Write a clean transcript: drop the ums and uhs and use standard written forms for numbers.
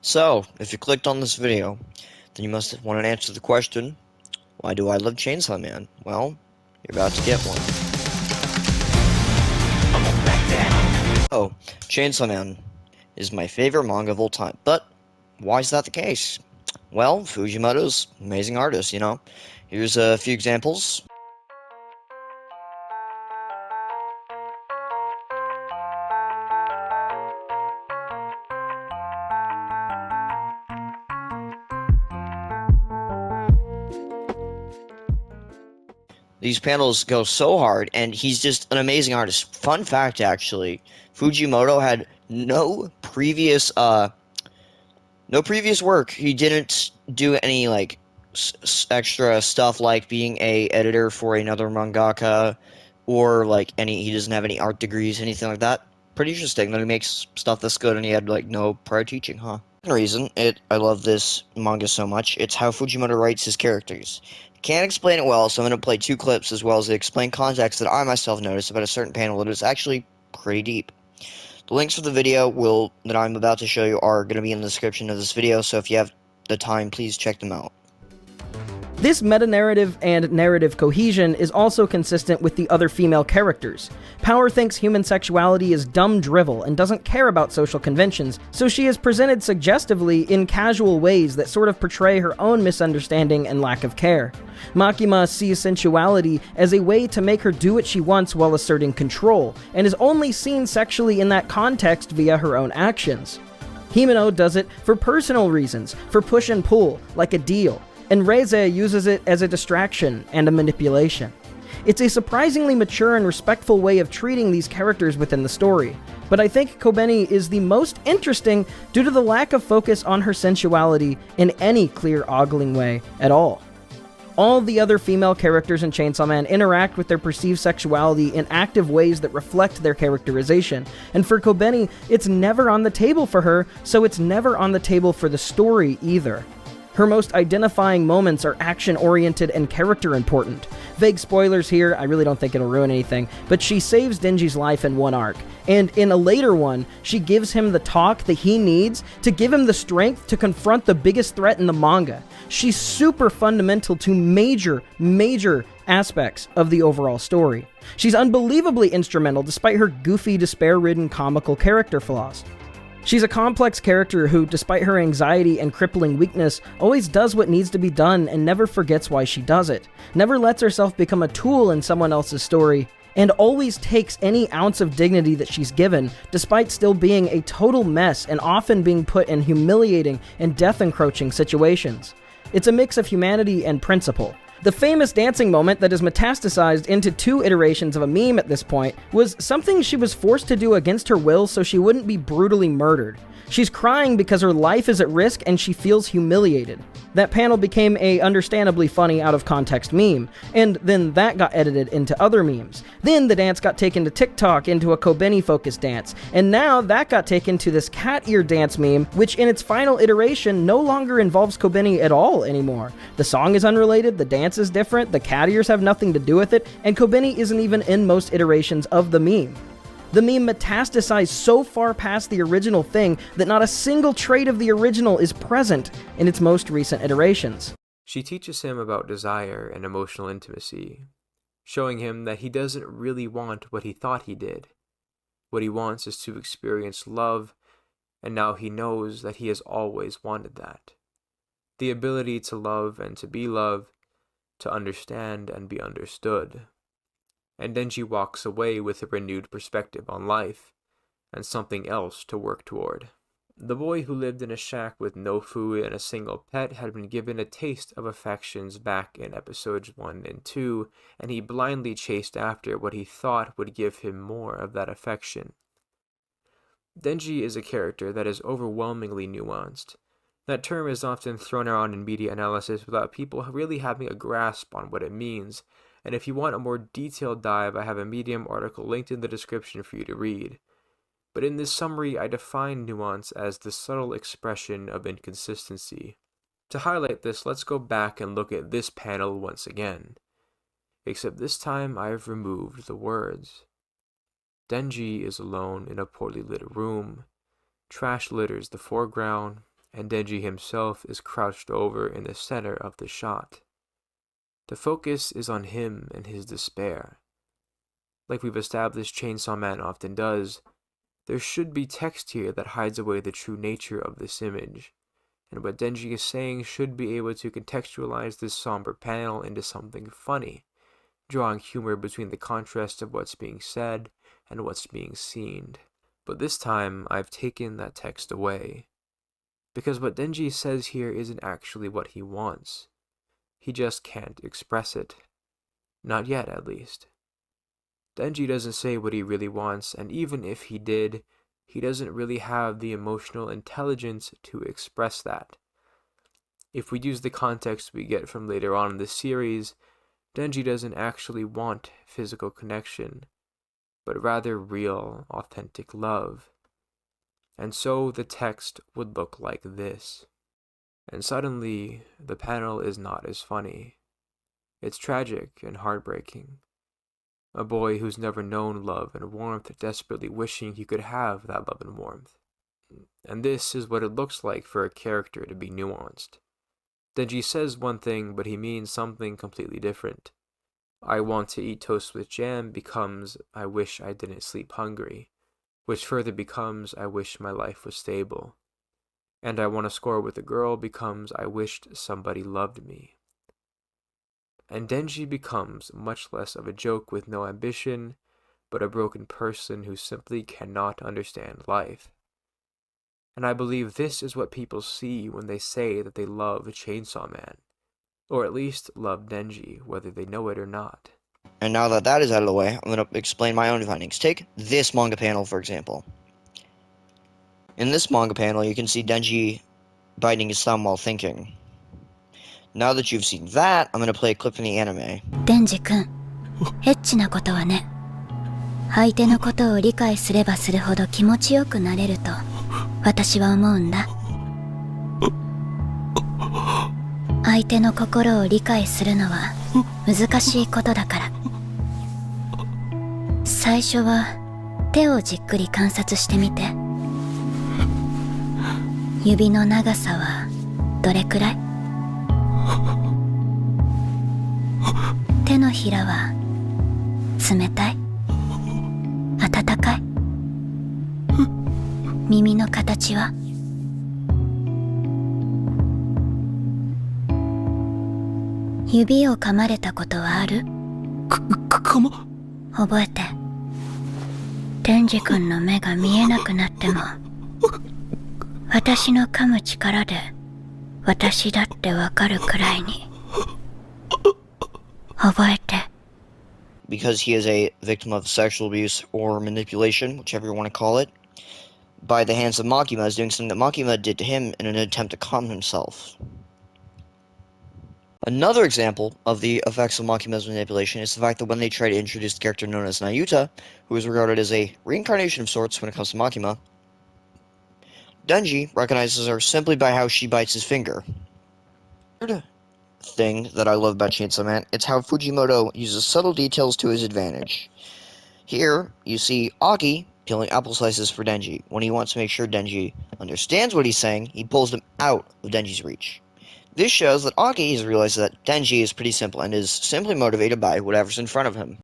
So, if you clicked on this video, then you must want to answer the question, why do I love Chainsaw Man? Well, you're about to get one. Oh, Chainsaw Man is my favorite manga of all time, but why is that the case? Well, Fujimoto's an amazing artist, you know. Here's a few examples. These panels go so hard, and he's just an amazing artist. Fun fact, actually, Fujimoto had no previous work. He didn't do any like extra stuff like being a editor for another mangaka or like any he doesn't have any art degrees, anything like that. Pretty interesting that he makes stuff this good and he had like no prior teaching, huh? Reason I love this manga so much, it's how Fujimoto writes his characters. Can't explain it well, so I'm going to play two clips as well as explain context that I myself noticed about a certain panel that is actually pretty deep. The links for the video that I'm about to show you are going to be in the description of this video, so if you have the time, please check them out. This meta-narrative and narrative cohesion is also consistent with the other female characters. Power thinks human sexuality is dumb drivel and doesn't care about social conventions, so she is presented suggestively in casual ways that sort of portray her own misunderstanding and lack of care. Makima sees sensuality as a way to make her do what she wants while asserting control, and is only seen sexually in that context via her own actions. Himeno does it for personal reasons, for push and pull, like a deal, and Reize uses it as a distraction and a manipulation. It's a surprisingly mature and respectful way of treating these characters within the story, but I think Kobeni is the most interesting due to the lack of focus on her sensuality in any clear ogling way at all. All the other female characters in Chainsaw Man interact with their perceived sexuality in active ways that reflect their characterization, and for Kobeni, it's never on the table for her, so it's never on the table for the story either. Her most identifying moments are action-oriented and character-important. Vague spoilers here, I really don't think it'll ruin anything, but she saves Denji's life in one arc, and in a later one, she gives him the talk that he needs to give him the strength to confront the biggest threat in the manga. She's super fundamental to major aspects of the overall story. She's unbelievably instrumental despite her goofy, despair-ridden comical character flaws. She's a complex character who, despite her anxiety and crippling weakness, always does what needs to be done and never forgets why she does it, never lets herself become a tool in someone else's story, and always takes any ounce of dignity that she's given, despite still being a total mess and often being put in humiliating and death-encroaching situations. It's a mix of humanity and principle. The famous dancing moment that is metastasized into 2 iterations of a meme at this point was something she was forced to do against her will so she wouldn't be brutally murdered. She's crying because her life is at risk and she feels humiliated. That panel became a understandably funny out-of-context meme, and then that got edited into other memes. Then the dance got taken to TikTok into a Kobeni-focused dance, and now that got taken to this cat ear dance meme, which in its final iteration no longer involves Kobeni at all anymore. The song is unrelated, the dance is different, the cat ears have nothing to do with it, and Kobeni isn't even in most iterations of the meme. The meme metastasized so far past the original thing that not a single trait of the original is present in its most recent iterations. She teaches him about desire and emotional intimacy, showing him that he doesn't really want what he thought he did. What he wants is to experience love, and now he knows that he has always wanted that. The ability to love and to be loved, to understand and be understood. And Denji walks away with a renewed perspective on life, and something else to work toward. The boy who lived in a shack with no food and a single pet had been given a taste of affections back in episodes 1 and 2, and he blindly chased after what he thought would give him more of that affection. Denji is a character that is overwhelmingly nuanced. That term is often thrown around in media analysis without people really having a grasp on what it means, and if you want a more detailed dive, I have a Medium article linked in the description for you to read. But in this summary, I define nuance as the subtle expression of inconsistency. To highlight this, let's go back and look at this panel once again. Except this time, I have removed the words. Denji is alone in a poorly lit room. Trash litters the foreground, and Denji himself is crouched over in the center of the shot. The focus is on him and his despair. Like we've established Chainsaw Man often does, there should be text here that hides away the true nature of this image, and what Denji is saying should be able to contextualize this somber panel into something funny, drawing humor between the contrast of what's being said and what's being seen. But this time, I've taken that text away, because what Denji says here isn't actually what he wants. He just can't express it. Not yet, at least. Denji doesn't say what he really wants, and even if he did, he doesn't really have the emotional intelligence to express that. If we use the context we get from later on in the series, Denji doesn't actually want physical connection, but rather real, authentic love. And so the text would look like this. And suddenly, the panel is not as funny. It's tragic and heartbreaking. A boy who's never known love and warmth desperately wishing he could have that love and warmth. And this is what it looks like for a character to be nuanced. Denji says one thing, but he means something completely different. I want to eat toast with jam becomes I wish I didn't sleep hungry, which further becomes I wish my life was stable. And I want to score with a girl becomes I wished somebody loved me. And Denji becomes much less of a joke with no ambition, but a broken person who simply cannot understand life. And I believe this is what people see when they say that they love Chainsaw Man, or at least love Denji, whether they know it or not. And now that that is out of the way, I'm going to explain my own findings. Take this manga panel, for example. In this manga panel, you can see Denji biting his thumb while thinking. Now that you've seen that, I'm going to play a clip from the anime. デンジ君、エッチなことはね、相手のことを理解すればするほど気持ちよくなれると私は思うんだ。相手の心を理解するのは難しいことだから。最初は手をじっくり観察してみて。指の長さはどれくらい？手のひらは冷たい？温かい？耳の形は？指を噛まれたことはある？覚えて。デンジ君の目が見えなくなっても、私の噛む力で私だってわかるくらいに。覚えて。Because he is a victim of sexual abuse or manipulation, whichever you want to call it, by the hands of Makima, is doing something that Makima did to him in an attempt to calm himself. Another example of the effects of Makima's manipulation is the fact that when they try to introduce the character known as Nayuta, who is regarded as a reincarnation of sorts when it comes to Makima, Denji recognizes her simply by how she bites his finger. Third thing that I love about Chainsaw Man, it's how Fujimoto uses subtle details to his advantage. Here, you see Aki peeling apple slices for Denji. When he wants to make sure Denji understands what he's saying, he pulls them out of Denji's reach. This shows that Aki has realized that Denji is pretty simple and is simply motivated by whatever's in front of him.